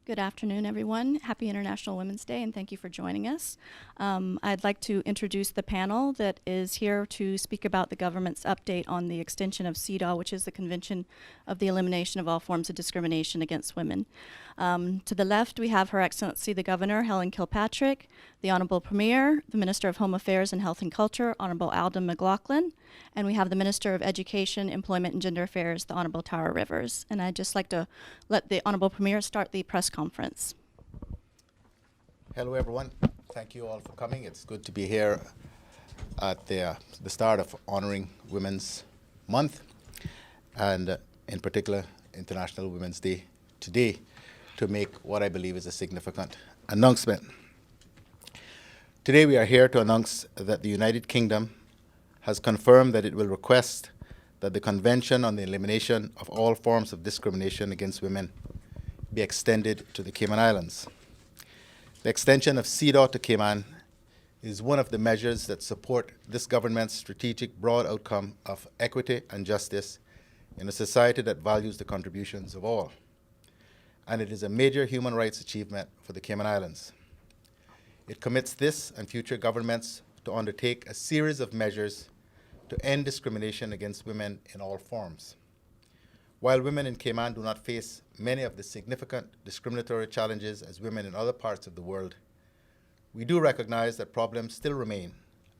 Good afternoon, everyone. Happy International Women's Day, and thank you for joining us. I'd like to introduce the panel that is here to speak about the government's update on the extension of CEDAW, which is the Convention of the Elimination of All Forms of Discrimination Against Women. To the left, we have Her Excellency the Governor, Helen Kilpatrick, the Honorable Premier, the Minister of Home Affairs and Health and Culture, Honorable Alden McLaughlin, and we have the Minister of Education, Employment and Gender Affairs, the Honorable Tara Rivers. And I'd just like to let the Honorable Premier start the press conference. Hello, everyone. Thank you all for coming. It's good to be here at the start of honoring Women's Month, and in particular, International Women's Day today, to make what I believe is a significant announcement. Today, we are here to announce that the United Kingdom has confirmed that it will request that the Convention on the Elimination of All Forms of Discrimination Against Women be extended to the Cayman Islands. The extension of CEDAW to Cayman is one of the measures that support this government's strategic broad outcome of equity and justice in a society that values the contributions of all. And it is a major human rights achievement for the Cayman Islands. It commits this and future governments to undertake a series of measures to end discrimination against women in all forms. While women in Cayman do not face many of the significant discriminatory challenges as women in other parts of the world, we do recognize that problems still remain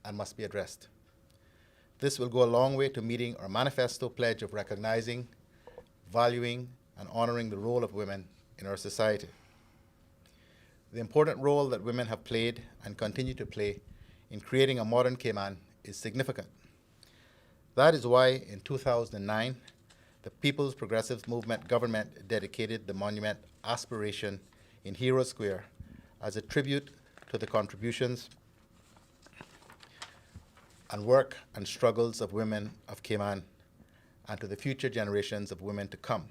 and must be addressed. This will go a long way to meeting our manifesto pledge of recognizing, valuing, and honoring the role of women in our society. The important role that women have played and continue to play in creating a modern Cayman is significant. That is why in 2009, the People's Progressive Movement government dedicated the monument Aspiration in Hero Square as a tribute to the contributions and work and struggles of women of Cayman and to the future generations of women to come.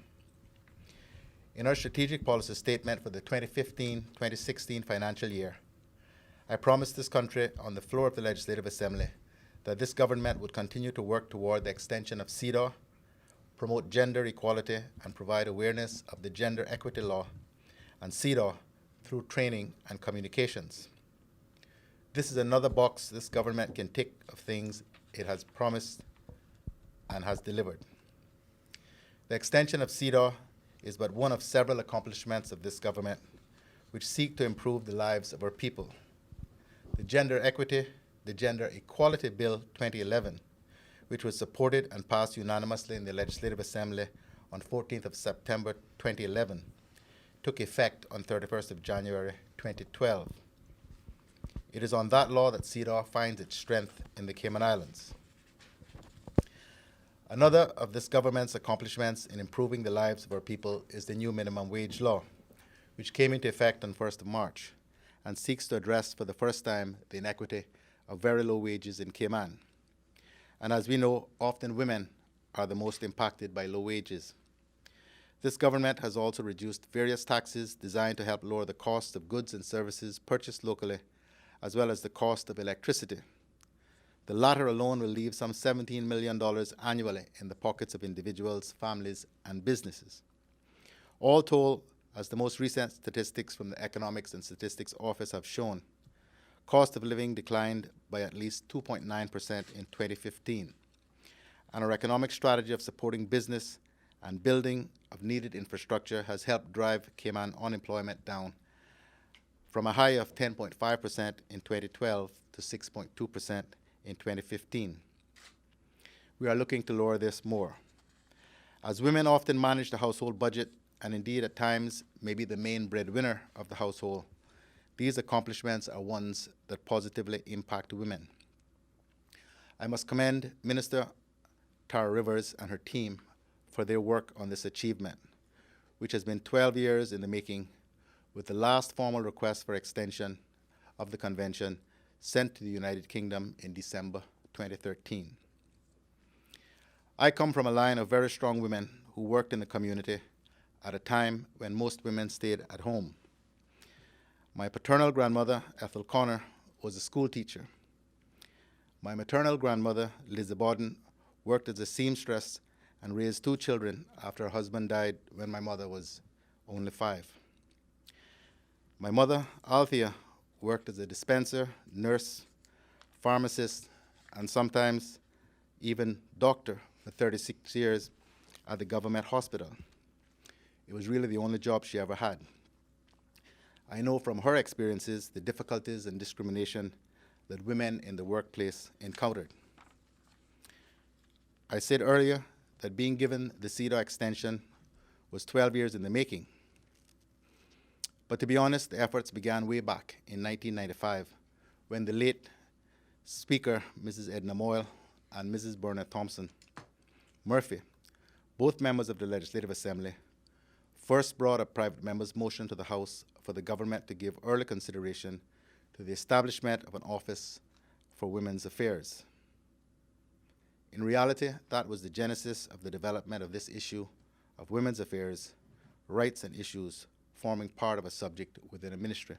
In our strategic policy statement for the 2015-2016 financial year, I promised this country on the floor of the Legislative Assembly that this government would continue to work toward the extension of CEDAW, promote gender equality, and provide awareness of the gender equity law and CEDAW through training and communications. This is another box this government can tick of things it has promised and has delivered. The extension of CEDAW is but one of several accomplishments of this government which seek to improve the lives of our people. The Gender Equality Bill 2011, which was supported and passed unanimously in the Legislative Assembly on 14th of September 2011, took effect on 31st of January 2012. It is on that law that CEDAW finds its strength in the Cayman Islands. Another of this government's accomplishments in improving the lives of our people is the new minimum wage law, which came into effect on 1st of March and seeks to address for the first time the inequity of very low wages in Cayman. And as we know, often women are the most impacted by low wages. This government has also reduced various taxes designed to help lower the cost of goods and services purchased locally, as well as the cost of electricity. The latter alone will leave some $17 million annually in the pockets of individuals, families, and businesses. All told, as the most recent statistics from the Economics and Statistics Office have shown, cost of living declined by at least 2.9% in 2015. And our economic strategy of supporting business and building of needed infrastructure has helped drive Cayman unemployment down from a high of 10.5% in 2012 to 6.2% in 2015. We are looking to lower this more. As women often manage the household budget and indeed at times may be the main breadwinner of the household, these accomplishments are ones that positively impact women. I must commend Minister Tara Rivers and her team for their work on this achievement, which has been 12 years in the making, with the last formal request for extension of the convention sent to the United Kingdom in December 2013. I come from a line of very strong women who worked in the community at a time when most women stayed at home. My paternal grandmother, Ethel Connor, was a school teacher. My maternal grandmother, Lizzie Borden, worked as a seamstress and raised 2 children after her husband died when my mother was only 5. My mother, Althea, worked as a dispenser, nurse, pharmacist, and sometimes even doctor for 36 years at the government hospital. It was really the only job she ever had. I know from her experiences the difficulties and discrimination that women in the workplace encountered. I said earlier that being given the CEDAW extension was 12 years in the making. But to be honest, the efforts began way back in 1995 when the late Speaker, Mrs. Edna Moyle, and Mrs. Bernard Thompson Murphy, both members of the Legislative Assembly, first brought a private member's motion to the House for the government to give early consideration to the establishment of an Office for Women's Affairs. In reality, that was the genesis of the development of this issue of women's affairs, rights and issues forming part of a subject within a ministry.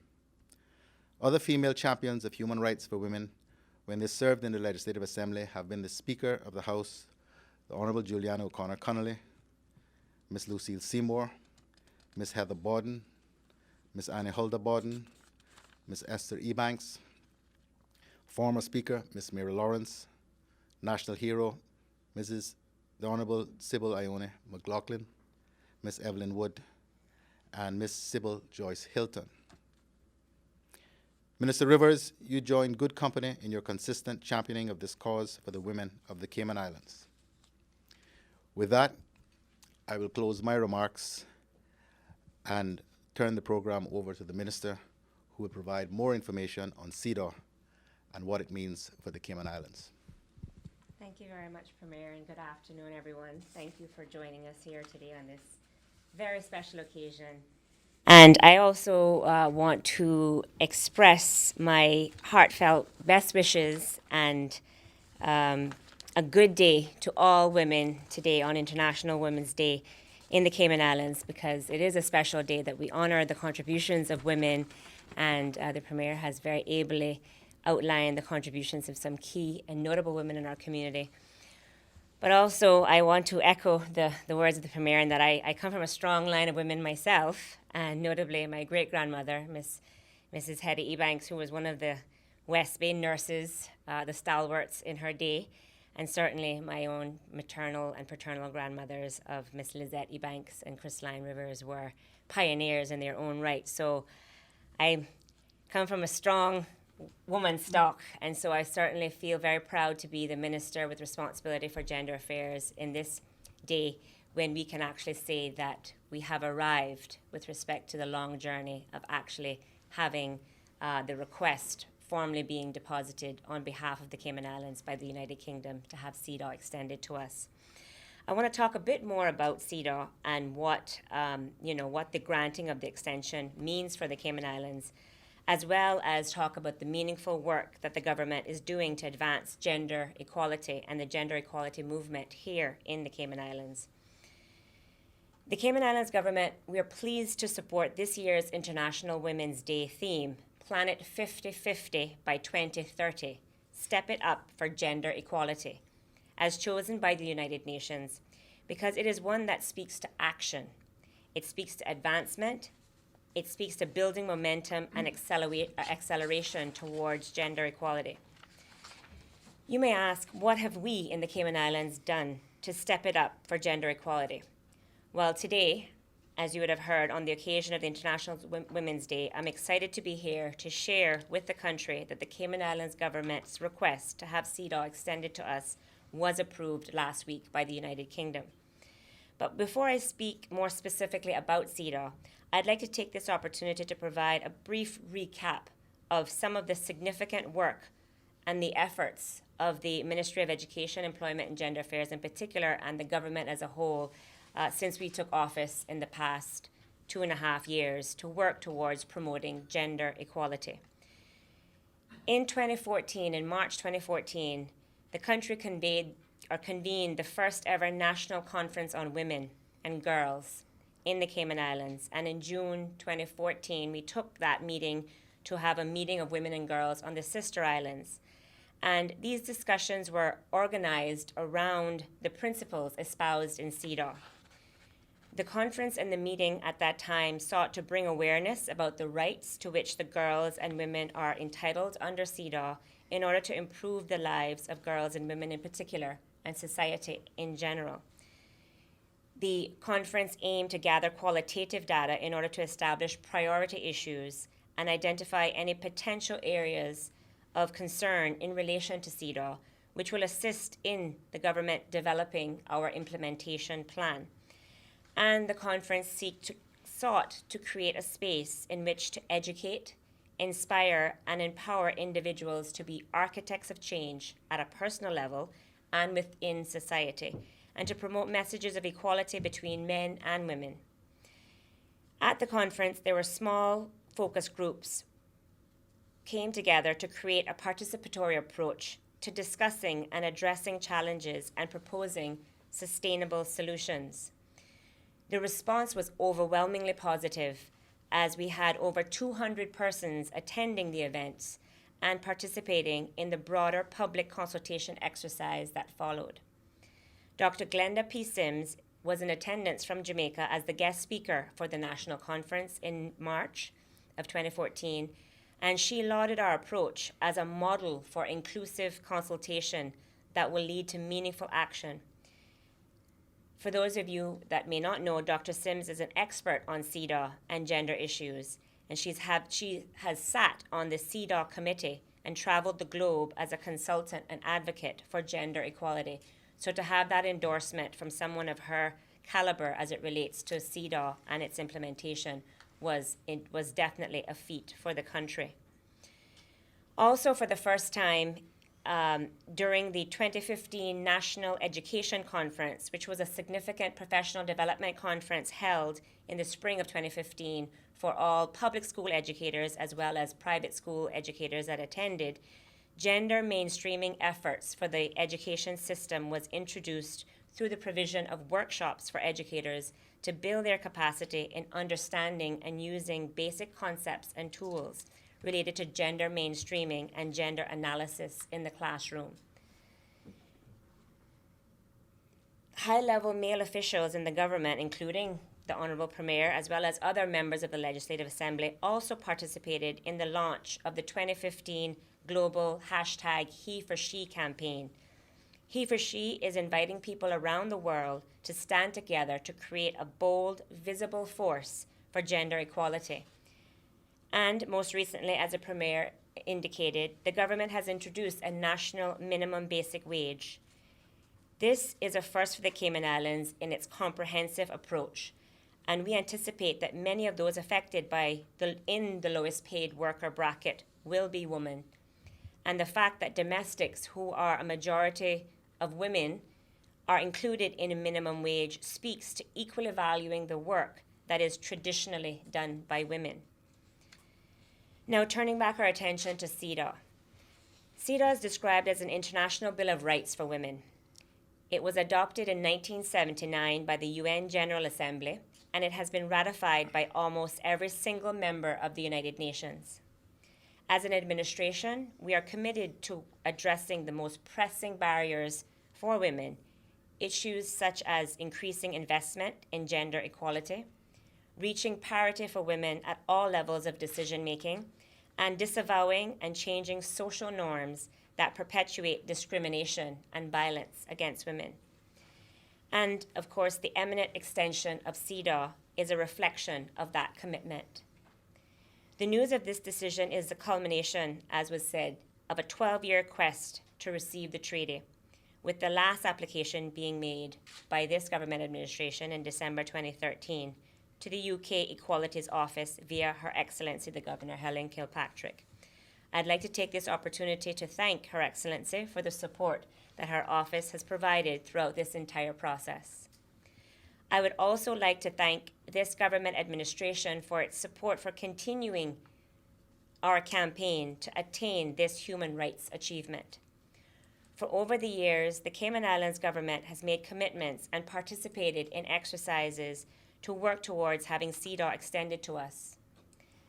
Other female champions of human rights for women when they served in the Legislative Assembly have been the Speaker of the House, the Honorable Juliana O'Connor Connolly, Ms. Lucille Seymour, Ms. Heather Borden, Ms. Annie Hulda Borden, Ms. Esther Ebanks, former Speaker, Ms. Mary Lawrence, national hero, the Honorable Sybil Ione McLaughlin, Ms. Evelyn Wood, and Ms. Sybil Joyce Hilton. Minister Rivers, you joined good company in your consistent championing of this cause for the women of the Cayman Islands. With that, I will close my remarks and turn the program over to the Minister, who will provide more information on CEDAW and what it means for the Cayman Islands. Thank you very much, Premier, and good afternoon, everyone. Thank you for joining us here today on this very special occasion. And I also want to express my heartfelt best wishes and a good day to all women today on International Women's Day in the Cayman Islands, because it is a special day that we honor the contributions of women, and the Premier has very ably outlined the contributions of some key and notable women in our community. But also, I want to echo the words of the Premier in that I come from a strong line of women myself, and notably my great-grandmother, Mrs. Hetty Ebanks, who was one of the West Bay nurses, the stalwarts in her day, and certainly my own maternal and paternal grandmothers of Miss Lizette Ebanks and Christine Rivers were pioneers in their own right. So I come from a strong woman stock, and so I certainly feel very proud to be the minister with responsibility for gender affairs in this day when we can actually say that we have arrived with respect to the long journey of actually having the request formally being deposited on behalf of the Cayman Islands by the United Kingdom to have CEDAW extended to us. I want to talk a bit more about CEDAW and what the granting of the extension means for the Cayman Islands, as well as talk about the meaningful work that the government is doing to advance gender equality and the gender equality movement here in the Cayman Islands. The Cayman Islands government, we are pleased to support this year's International Women's Day theme, Planet 50/50 by 2030, Step It Up for Gender Equality, as chosen by the United Nations, because it is one that speaks to action. It speaks to advancement. It speaks to building momentum and acceleration towards gender equality. You may ask, what have we in the Cayman Islands done to step it up for gender equality? Well, today, as you would have heard on the occasion of the International Women's Day, I'm excited to be here to share with the country that the Cayman Islands government's request to have CEDAW extended to us was approved last week by the United Kingdom. But before I speak more specifically about CEDAW, I'd like to take this opportunity to provide a brief recap of some of the significant work and the efforts of the Ministry of Education, Employment and Gender Affairs in particular, and the government as a whole, since we took office in the past 2.5 years to work towards promoting gender equality. In March 2014, the country convened the first ever National Conference on Women and Girls in the Cayman Islands. And in June 2014, we took that meeting to have a meeting of women and girls on the sister islands. And these discussions were organized around the principles espoused in CEDAW. The conference and the meeting at that time sought to bring awareness about the rights to which the girls and women are entitled under CEDAW in order to improve the lives of girls and women in particular and society in general. The conference aimed to gather qualitative data in order to establish priority issues and identify any potential areas of concern in relation to CEDAW, which will assist in the government developing our implementation plan. And the conference sought to create a space in which to educate, inspire, and empower individuals to be architects of change at a personal level and within society, and to promote messages of equality between men and women. At the conference, there were small focus groups came together to create a participatory approach to discussing and addressing challenges and proposing sustainable solutions. The response was overwhelmingly positive, as we had over 200 persons attending the events and participating in the broader public consultation exercise that followed. Dr. Glenda P. Sims was in attendance from Jamaica as the guest speaker for the national conference in March of 2014, and she lauded our approach as a model for inclusive consultation that will lead to meaningful action. For those of you that may not know, Dr. Sims is an expert on CEDAW and gender issues, and she has sat on the CEDAW committee and traveled the globe as a consultant and advocate for gender equality. So to have that endorsement from someone of her caliber as it relates to CEDAW and its implementation was definitely a feat for the country. Also, for the first time, during the 2015 National Education Conference, which was a significant professional development conference held in the spring of 2015 for all public school educators as well as private school educators that attended, gender mainstreaming efforts for the education system was introduced through the provision of workshops for educators to build their capacity in understanding and using basic concepts and tools related to gender mainstreaming and gender analysis in the classroom. High-level male officials in the government, including the Honourable Premier, as well as other members of the Legislative Assembly, also participated in the launch of the 2015 global #HeForShe campaign. He4She is inviting people around the world to stand together to create a bold, visible force for gender equality. And most recently, as the Premier indicated, the government has introduced a national minimum basic wage. This is a first for the Cayman Islands in its comprehensive approach, and we anticipate that many of those affected in the lowest paid worker bracket will be women. And the fact that domestics, who are a majority of women, are included in a minimum wage speaks to equally valuing the work that is traditionally done by women. Now, turning back our attention to CEDAW. CEDAW is described as an international Bill of Rights for women. It was adopted in 1979 by the UN General Assembly, and it has been ratified by almost every single member of the United Nations. As an administration, we are committed to addressing the most pressing barriers for women, issues such as increasing investment in gender equality, reaching parity for women at all levels of decision-making, and disavowing and changing social norms that perpetuate discrimination and violence against women. And, of course, the imminent extension of CEDAW is a reflection of that commitment. The news of this decision is the culmination, as was said, of a 12-year quest to receive the treaty, with the last application being made by this government administration in December 2013 to the UK Equalities Office via Her Excellency the Governor, Helen Kilpatrick. I'd like to take this opportunity to thank Her Excellency for the support that her office has provided throughout this entire process. I would also like to thank this government administration for its support for continuing our campaign to attain this human rights achievement. For over the years, the Cayman Islands government has made commitments and participated in exercises to work towards having CEDAW extended to us.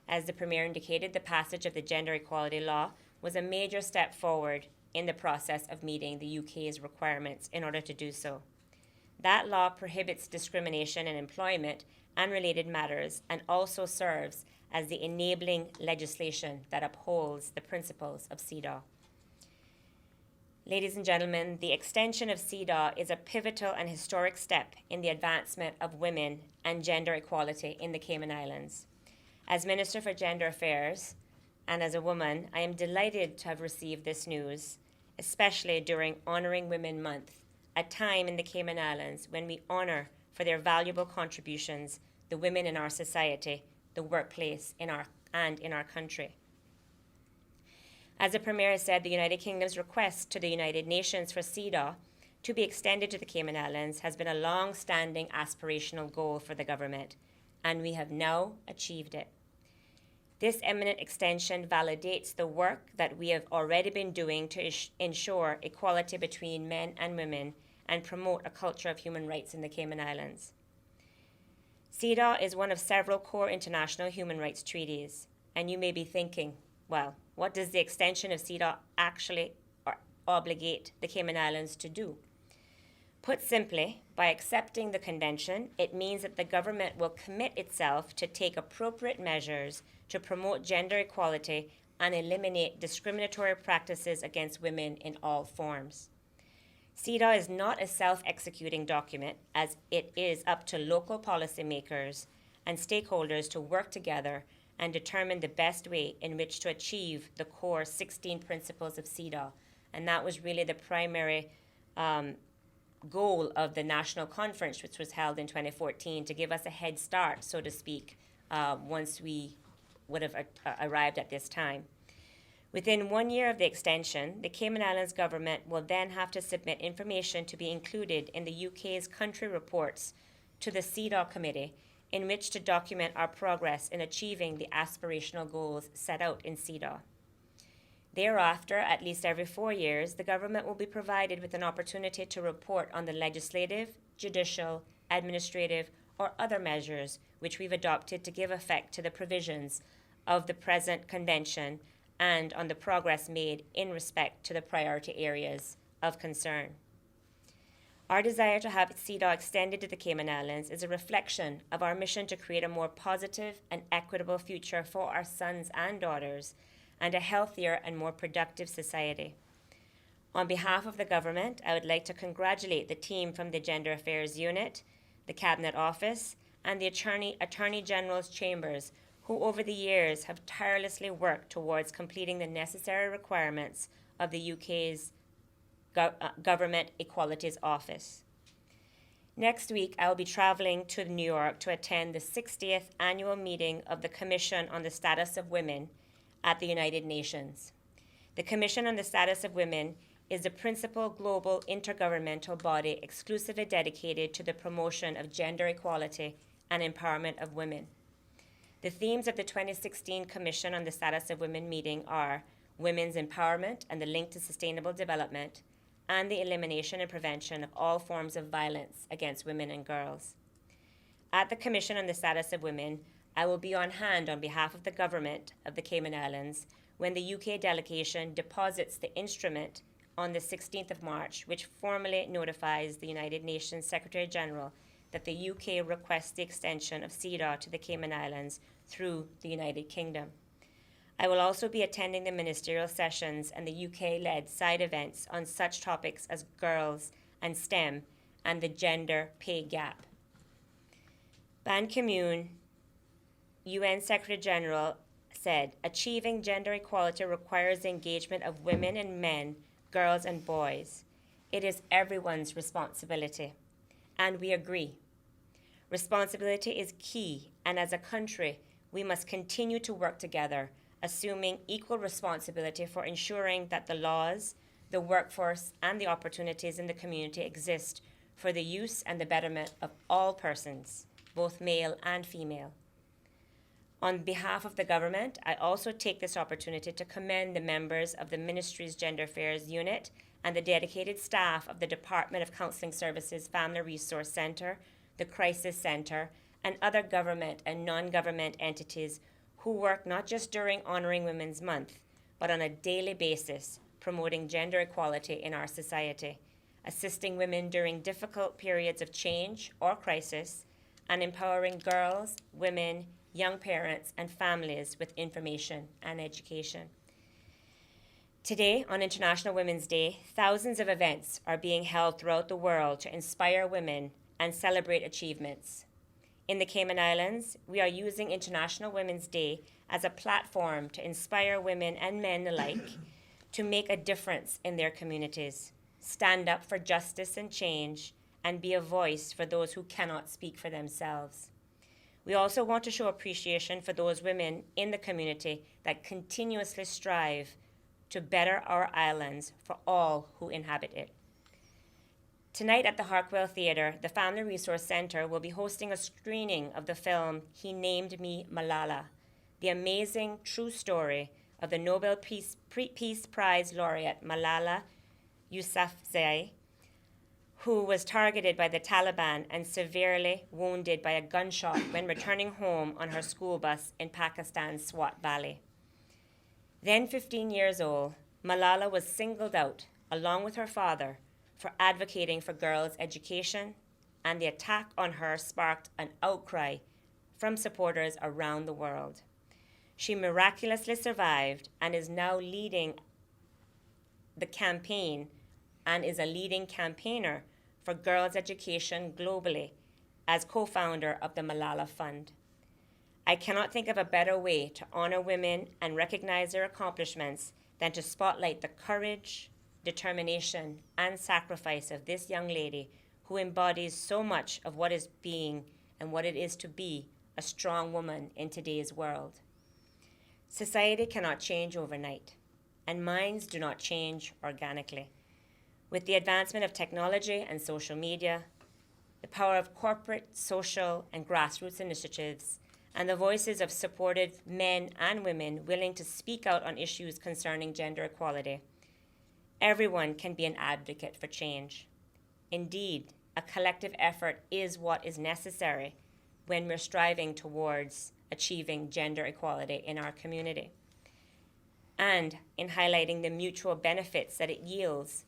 As the Premier indicated, the passage of the Gender Equality Law was a major step forward in the process of meeting the UK's requirements in order to do so. That law prohibits discrimination in employment and related matters and also serves as the enabling legislation that upholds the principles of CEDAW. Ladies and gentlemen, the extension of CEDAW is a pivotal and historic step in the advancement of women and gender equality in the Cayman Islands. As Minister for Gender Affairs and as a woman, I am delighted to have received this news, especially during Honouring Women Month, a time in the Cayman Islands when we honour for their valuable contributions the women in our society, the workplace, in our country. As the Premier has said, the United Kingdom's request to the United Nations for CEDAW to be extended to the Cayman Islands has been a long-standing aspirational goal for the government, and we have now achieved it. This eminent extension validates the work that we have already been doing to ensure equality between men and women and promote a culture of human rights in the Cayman Islands. CEDAW is one of several core international human rights treaties, and you may be thinking, well, what does the extension of CEDAW actually obligate the Cayman Islands to do? Put simply, by accepting the convention, it means that the government will commit itself to take appropriate measures to promote gender equality and eliminate discriminatory practices against women in all forms. CEDAW is not a self-executing document, as it is up to local policymakers and stakeholders to work together and determine the best way in which to achieve the core 16 principles of CEDAW. And that was really the primary goal of the national conference, which was held in 2014, to give us a head start, so to speak, once we would have arrived at this time. Within 1 year of the extension, the Cayman Islands government will then have to submit information to be included in the UK's country reports to the CEDAW committee, in which to document our progress in achieving the aspirational goals set out in CEDAW. Thereafter, at least every 4 years, the government will be provided with an opportunity to report on the legislative, judicial, administrative, or other measures which we've adopted to give effect to the provisions of the present convention and on the progress made in respect to the priority areas of concern. Our desire to have CEDAW extended to the Cayman Islands is a reflection of our mission to create a more positive and equitable future for our sons and daughters and a healthier and more productive society. On behalf of the government, I would like to congratulate the team from the Gender Affairs Unit, the Cabinet Office, and the Attorney General's Chambers, who over the years have tirelessly worked towards completing the necessary requirements of the UK's Government Equalities Office. Next week, I will be traveling to New York to attend the 60th annual meeting of the Commission on the Status of Women at the United Nations. The Commission on the Status of Women is the principal global intergovernmental body exclusively dedicated to the promotion of gender equality and empowerment of women. The themes of the 2016 Commission on the Status of Women meeting are women's empowerment and the link to sustainable development, and the elimination and prevention of all forms of violence against women and girls. At the Commission on the Status of Women, I will be on hand on behalf of the government of the Cayman Islands when the UK delegation deposits the instrument on the 16th of March, which formally notifies the United Nations Secretary General that the UK requests the extension of CEDAW to the Cayman Islands through the United Kingdom. I will also be attending the ministerial sessions and the UK-led side events on such topics as girls and STEM and the gender pay gap. Ban Ki-moon, UN Secretary General, said, "Achieving gender equality requires the engagement of women and men, girls and boys. It is everyone's responsibility." And we agree. Responsibility is key, and as a country, we must continue to work together, assuming equal responsibility for ensuring that the laws, the workforce, and the opportunities in the community exist for the use and the betterment of all persons, both male and female. On behalf of the government, I also take this opportunity to commend the members of the Ministry's Gender Affairs Unit and the dedicated staff of the Department of Counseling Services Family Resource Center, the Crisis Center, and other government and non-government entities who work not just during Honouring Women's Month, but on a daily basis promoting gender equality in our society. assisting women during difficult periods of change or crisis, and empowering girls, women, young parents, and families with information and education. Today, on International Women's Day, thousands of events are being held throughout the world to inspire women and celebrate achievements. In the Cayman Islands, we are using International Women's Day as a platform to inspire women and men alike to make a difference in their communities, stand up for justice and change, and be a voice for those who cannot speak for themselves. We also want to show appreciation for those women in the community that continuously strive to better our islands for all who inhabit it. Tonight at the Harkwell Theatre, the Family Resource Center will be hosting a screening of the film He Named Me Malala, the amazing true story of the Nobel Peace Prize laureate Malala Yousafzai, who was targeted by the Taliban and severely wounded by a gunshot when returning home on her school bus in Pakistan's Swat Valley. Then 15 years old, Malala was singled out, along with her father, for advocating for girls' education, and the attack on her sparked an outcry from supporters around the world. She miraculously survived and is now leading the campaign and is a leading campaigner for girls' education globally as co-founder of the Malala Fund. I cannot think of a better way to honor women and recognize their accomplishments than to spotlight the courage, determination, and sacrifice of this young lady who embodies so much of what is being and what it is to be a strong woman in today's world. Society cannot change overnight, and minds do not change organically. With the advancement of technology and social media, the power of corporate, social, and grassroots initiatives, and the voices of supportive men and women willing to speak out on issues concerning gender equality, everyone can be an advocate for change. Indeed, a collective effort is what is necessary when we're striving towards achieving gender equality in our community, and in highlighting the mutual benefits that it yields.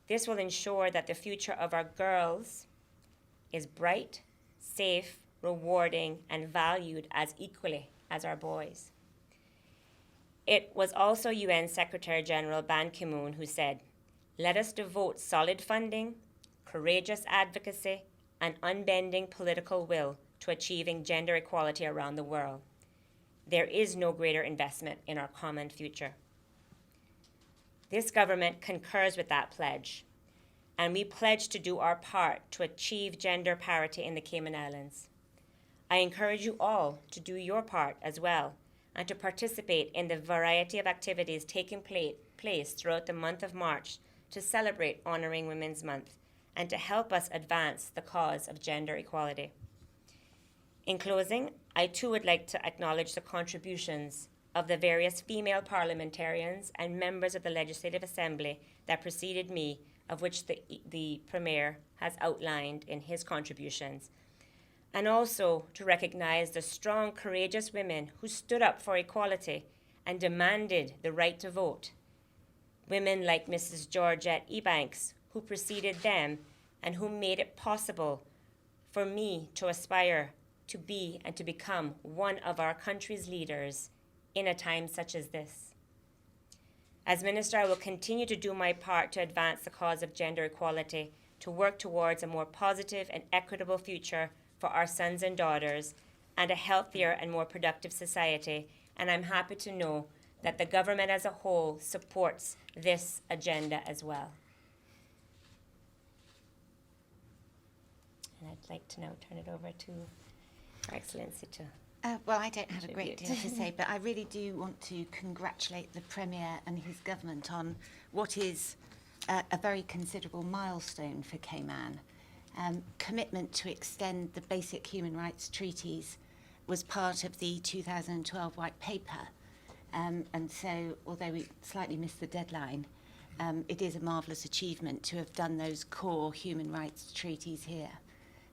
This will ensure that the future of our girls is bright, safe, rewarding, and valued as equally as our boys. It was also UN Secretary General Ban Ki-moon who said, "Let us devote solid funding, courageous advocacy, and unbending political will to achieving gender equality around the world. There is no greater investment in our common future." This government concurs with that pledge, and we pledge to do our part to achieve gender parity in the Cayman Islands. I encourage you all to do your part as well, and to participate in the variety of activities taking place throughout the month of March to celebrate Honoring Women's Month and to help us advance the cause of gender equality. In closing, I too would like to acknowledge the contributions of the various female parliamentarians and members of the Legislative Assembly that preceded me, of which the Premier has outlined in his contributions, and also to recognize the strong, courageous women who stood up for equality and demanded the right to vote. Women like Mrs. Georgette Ebanks, who preceded them and who made it possible for me to aspire to be and to become one of our country's leaders in a time such as this. As Minister, I will continue to do my part to advance the cause of gender equality, to work towards a more positive and equitable future for our sons and daughters, and a healthier and more productive society. And I'm happy to know that the government as a whole supports this agenda as well. And I'd like to now turn it over to Her Excellency to... Well, I don't have a great Tribute. deal to say, but I really do want to congratulate the Premier and his government on what is a very considerable milestone for Cayman. Commitment to extend the basic human rights treaties was part of the 2012 White Paper. And so, although we slightly missed the deadline, it is a marvellous achievement to have done those core human rights treaties here.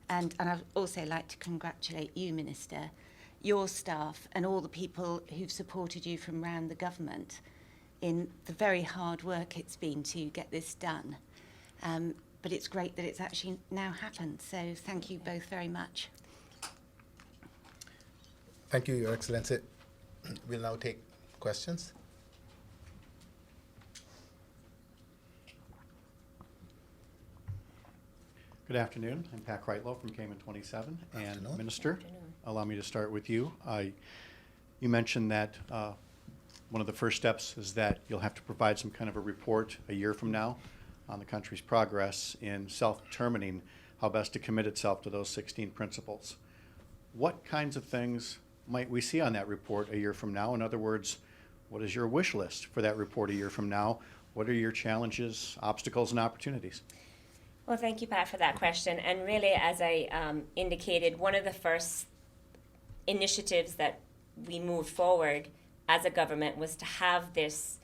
And I'd also like to congratulate you, Minister, your staff, and all the people who've supported you from around the government in the very hard work it's been to get this done. But it's great that it's actually now happened. So thank you both very much. Thank you, Your Excellency. We'll now take questions. Good afternoon. I'm Pat Kreitlow from Cayman 27. And Afternoon. Minister, allow me to start with you. You mentioned that one of the first steps is that you'll have to provide some kind of a report a year from now on the country's progress in self-determining how best to commit itself to those 16 principles. What kinds of things might we see on that report a year from now? In other words, what is your wish list for that report a year from now? What are your challenges, obstacles, and opportunities? Well, thank you, Pat, for that question. And really, as I indicated, one of the first initiatives that we moved forward as a government was to have this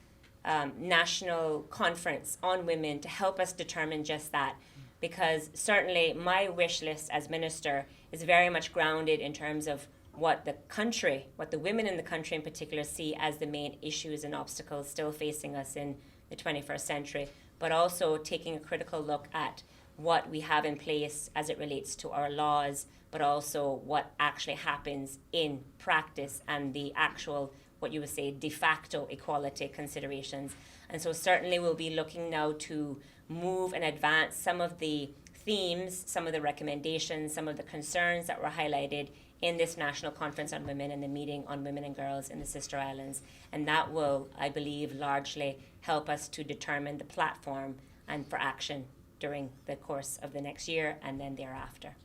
national conference on women to help us determine just that. Because certainly my wish list as minister is very much grounded in terms of what the country, what the women in the country in particular see as the main issues and obstacles still facing us in the 21st century, but also taking a critical look at what we have in place as it relates to our laws, but also what actually happens in practice and the actual, what you would say, de facto equality considerations. And so certainly we'll be looking now to move and advance some of the themes, some of the recommendations, some of the concerns that were highlighted in this National Conference on Women and the meeting on women and girls in the Sister Islands. And that will, I believe, largely help us to determine the platform and for action during the course of the next year and then thereafter.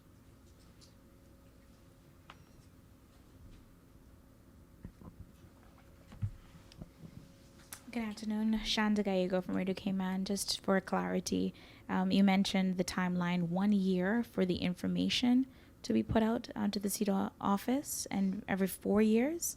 Good afternoon, Shanda Gallego from Radio Cayman. Just for clarity, you mentioned the timeline, 1 year for the information to be put out to the CEDAW office, and every 4 years.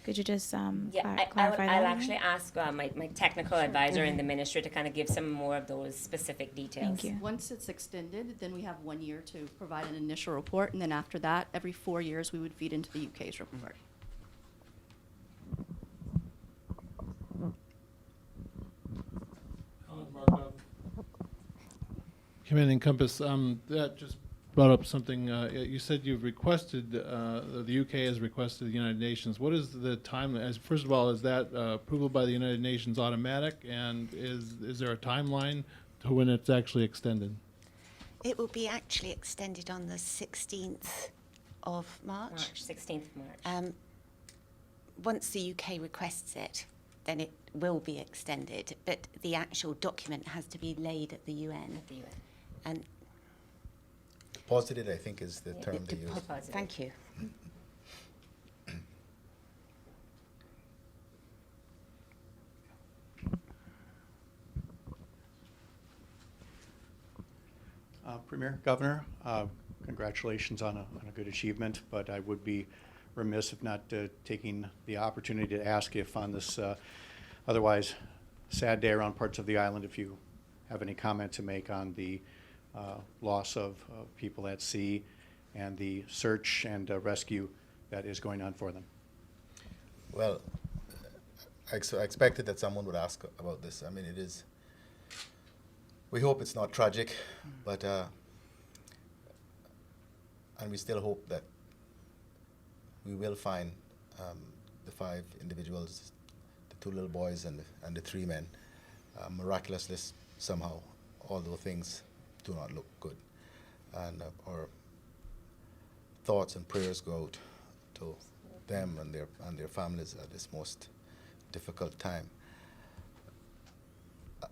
Could you just clarify that? I'll actually ask my technical advisor in the ministry to kind of give some more of those specific details. Thank you. Once it's extended, then we have 1 year to provide an initial report, and then after that, every 4 years, we would feed into the UK's report. Cayman and Compass, that just brought up something. You said you've requested, the UK has requested the United Nations. What is the time? First of all, is that approval by the United Nations automatic? And is there a timeline to when it's actually extended? It will be actually extended on the 16th of March. 16th of March. Once the UK requests it, then it will be extended. But the actual document has to be laid at the UN. At the UN. And Deposited, I think, is the term they use. Deposited. thank you. Premier, Governor, congratulations on a good achievement, but I would be remiss if not taking the opportunity to ask if on this otherwise sad day around parts of the island, if you have any comment to make on the loss of people at sea and the search and rescue that is going on for them. Well, I expected that someone would ask about this. I mean, it is. We hope it's not tragic, but and we still hope that we will find the 5 individuals, the 2 little boys and the 3 men, miraculously somehow. Although things do not look good, and our thoughts and prayers go out to them and their families at this most difficult time.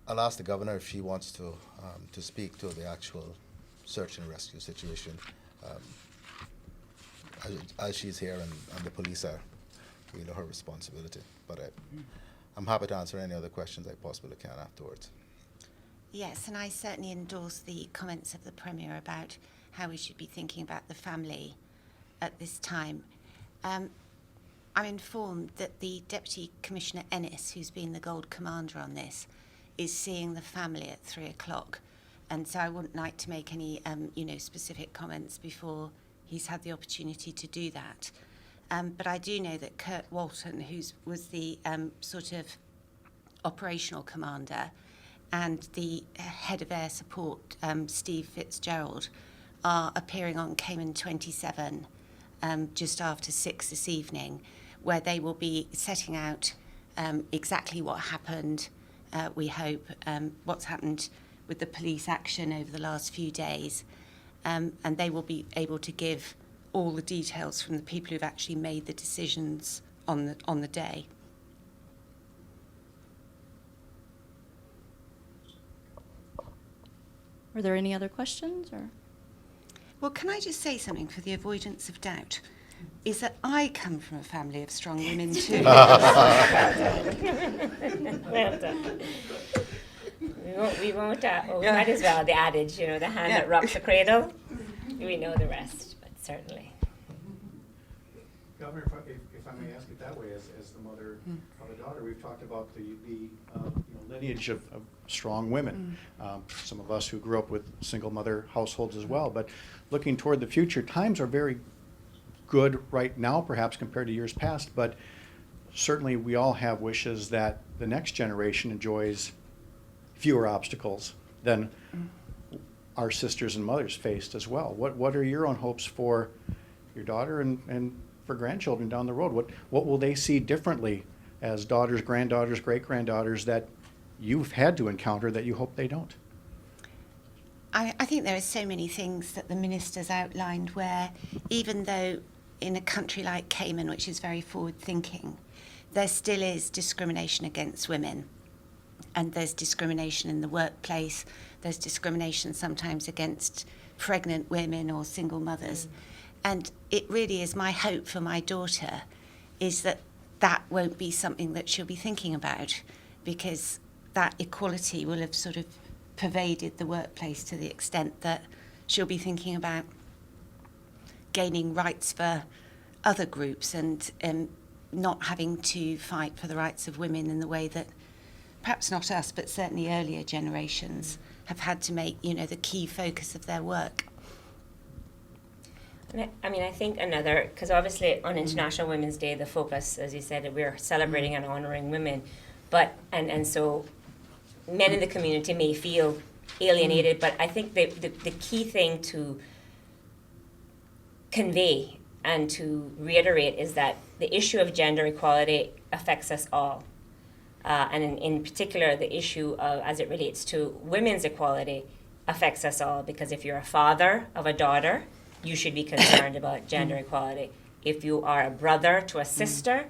I'll ask the governor if she wants to speak to the actual search and rescue situation, as she's here and the police are really her responsibility. But I'm happy to answer any other questions I possibly can afterwards. Yes, and I certainly endorse the comments of the Premier about how we should be thinking about the family at this time. I'm informed that the Deputy Commissioner Ennis, who's been the Gold Commander on this, is seeing the family at 3 o'clock. And so I wouldn't like to make any, specific comments before he's had the opportunity to do that. But I do know that Kurt Walton, who was the sort of operational commander, and the head of air support, Steve Fitzgerald, are appearing on Cayman 27 just after 6 this evening, where they will be setting out exactly what happened, we hope, what's happened with the police action over the last few days, and they will be able to give all the details from the people who've actually made the decisions on the day. Are there any other questions? Or Well, can I just say something for the avoidance of doubt? Is that I come from a family of strong women too. Well done. We won't we might as well, the adage, you know, the hand that rocks the cradle. We know the rest, but certainly. Governor, if I may ask it that way, as the mother of a daughter, we've talked about the lineage of strong women. Some of us who grew up with single mother households as well, but looking toward the future, times are very good right now, perhaps compared to years past, but certainly we all have wishes that the next generation enjoys fewer obstacles than our sisters and mothers faced as well. What are your own hopes for your daughter and for grandchildren down the road? What will they see differently as daughters, granddaughters, great-granddaughters that you've had to encounter that you hope they don't? I think there are so many things that the minister's outlined where, even though in a country like Cayman, which is very forward-thinking, there still is discrimination against women. And there's discrimination in the workplace. There's discrimination sometimes against pregnant women or single mothers. And it really is my hope for my daughter is that that won't be something that she'll be thinking about, because that equality will have sort of pervaded the workplace to the extent that she'll be thinking about gaining rights for other groups and not having to fight for the rights of women in the way that perhaps not us, but certainly earlier generations have had to make, the key focus of their work. I mean, I think another, because obviously on International Women's Day, the focus, as you said, we're celebrating and honoring women, but, and so men in the community may feel alienated, but I think the key thing to convey and to reiterate is that the issue of gender equality affects us all. And in particular, the issue of, as it relates to women's equality affects us all, because if you're a father of a daughter, you should be concerned about gender equality. If you are a brother to a sister,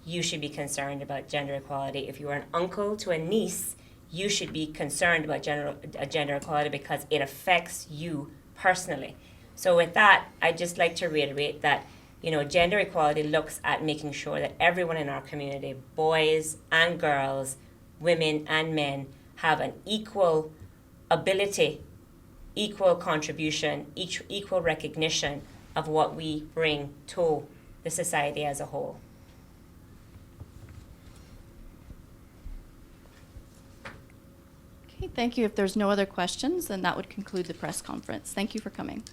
you should be concerned about gender equality. If you are an uncle to a niece, you should be concerned about gender equality because it affects you personally. So with that, I'd just like to reiterate that, gender equality looks at making sure that everyone in our community, boys and girls, women and men, have an equal ability, equal contribution, equal recognition of what we bring to the society as a whole. okay, thank you. If there's no other questions, then that would conclude the press conference. Thank you for coming.